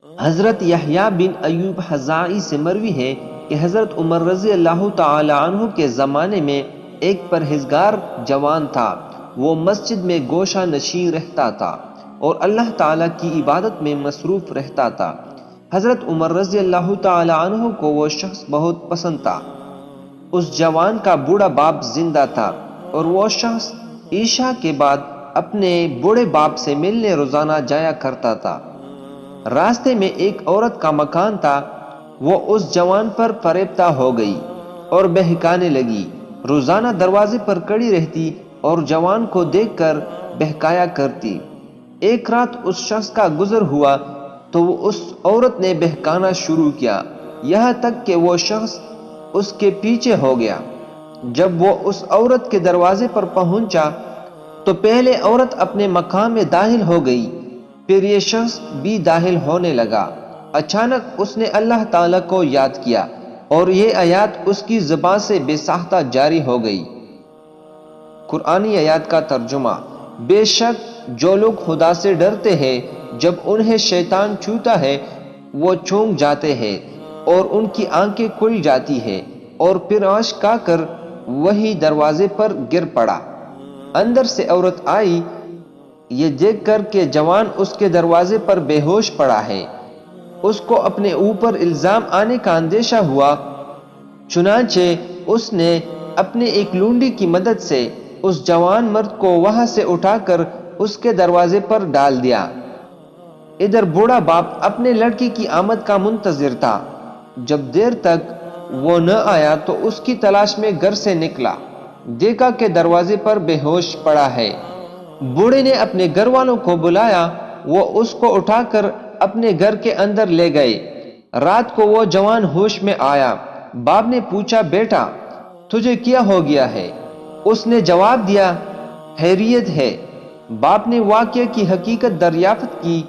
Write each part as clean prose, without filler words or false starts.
حضرت یحییٰ بن ایوب حزائی سے مروی ہے کہ حضرت عمر رضی اللہ تعالی عنہ کے زمانے میں ایک پرہیزگار جوان تھا۔ وہ مسجد میں گوشہ نشین رہتا تھا اور اللہ تعالیٰ کی عبادت میں مصروف رہتا تھا۔ حضرت عمر رضی اللہ تعالی عنہ کو وہ شخص بہت پسند تھا۔ اس جوان کا بوڑھا باپ زندہ تھا اور وہ شخص عشاء کے بعد اپنے بوڑھے باپ سے ملنے روزانہ جایا کرتا تھا۔ راستے میں ایک عورت کا مکان تھا، وہ اس جوان پر فریفتہ ہو گئی اور بہکانے لگی۔ روزانہ دروازے پر کھڑی رہتی اور جوان کو دیکھ کر بہکایا کرتی۔ ایک رات اس شخص کا گزر ہوا تو اس عورت نے بہکانا شروع کیا، یہاں تک کہ وہ شخص اس کے پیچھے ہو گیا۔ جب وہ اس عورت کے دروازے پر پہنچا تو پہلے عورت اپنے مکان میں داخل ہو گئی، پھر یہ شخص بھی داخل ہونے لگا۔ اچانک اس نے اللہ تعالیٰ کو یاد کیا اور یہ آیات اس کی زبان سے بے ساختہ جاری ہو گئی۔ قرآنی آیات کا ترجمہ: بے شک جو لوگ خدا سے ڈرتے ہیں، جب انہیں شیطان چھوتا ہے وہ چونک جاتے ہیں اور ان کی آنکھیں کھل جاتی ہیں، اور پھر اشک آ کر وہی دروازے پر گر پڑا۔ اندر سے عورت آئی، یہ دیکھ کر کہ جوان اس کے دروازے پر بے ہوش پڑا ہے۔ اس کو اپنے اوپر الزام آنے کا اندیشہ ہوا، چنانچہ اس نے اپنے ایک لونڈی کی مدد سے اس جوان مرد کو وہاں سے اٹھا کر اس کے دروازے پر ڈال دیا۔ ادھر بوڑھا باپ اپنے لڑکی کی آمد کا منتظر تھا۔ جب دیر تک وہ نہ آیا تو اس کی تلاش میں گھر سے نکلا، دیکھا کہ دروازے پر بے ہوش پڑا ہے۔ بوڑھے نے اپنے گھر والوں کو بلایا، وہ اس کو اٹھا کر اپنے گھر کے اندر لے گئے۔ رات کو وہ جوان ہوش میں آیا۔ باپ نے پوچھا، بیٹا تجھے کیا ہو گیا ہے؟ اس نے جواب دیا، خیریت ہے۔ باپ نے واقعے کی حقیقت دریافت کی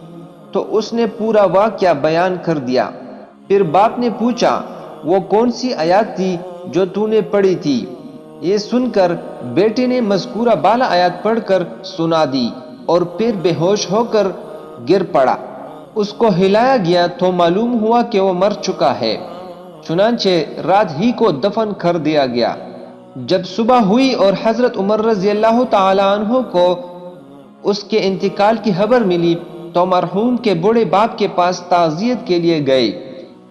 تو اس نے پورا واقعہ بیان کر دیا۔ پھر باپ نے پوچھا، وہ کون سی آیات تھی جو تو نے پڑھی تھی؟ یہ سن کر بیٹے نے مذکورہ بالا آیات پڑھ کر سنا دی اور پھر بے ہوش ہو کر گر پڑا۔ اس کو ہلایا گیا تو معلوم ہوا کہ وہ مر چکا ہے، چنانچہ رات ہی کو دفن کر دیا گیا۔ جب صبح ہوئی اور حضرت عمر رضی اللہ تعالی عنہ کو اس کے انتقال کی خبر ملی تو مرحوم کے بوڑھے باپ کے پاس تعزیت کے لیے گئے۔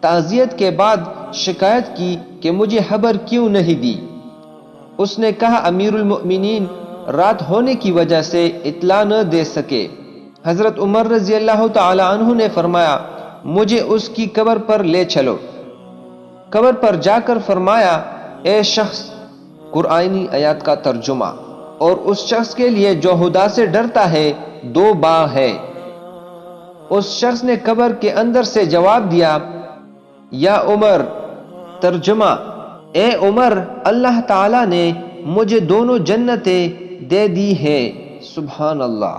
تعزیت کے بعد شکایت کی کہ مجھے خبر کیوں نہیں دی؟ اس نے کہا، امیر المؤمنین رات ہونے کی وجہ سے اطلاع نہ دے سکے۔ حضرت عمر رضی اللہ تعالی عنہ نے فرمایا، مجھے اس کی قبر پر لے چلو۔ قبر پر جا کر فرمایا، اے شخص، قرآنی آیات کا ترجمہ: اور اس شخص کے لیے جو خدا سے ڈرتا ہے 2 باغ ہے۔ اس شخص نے قبر کے اندر سے جواب دیا، یا عمر۔ ترجمہ: اے عمر، اللہ تعالیٰ نے مجھے دونوں جنتیں دے دی ہے۔ سبحان اللہ۔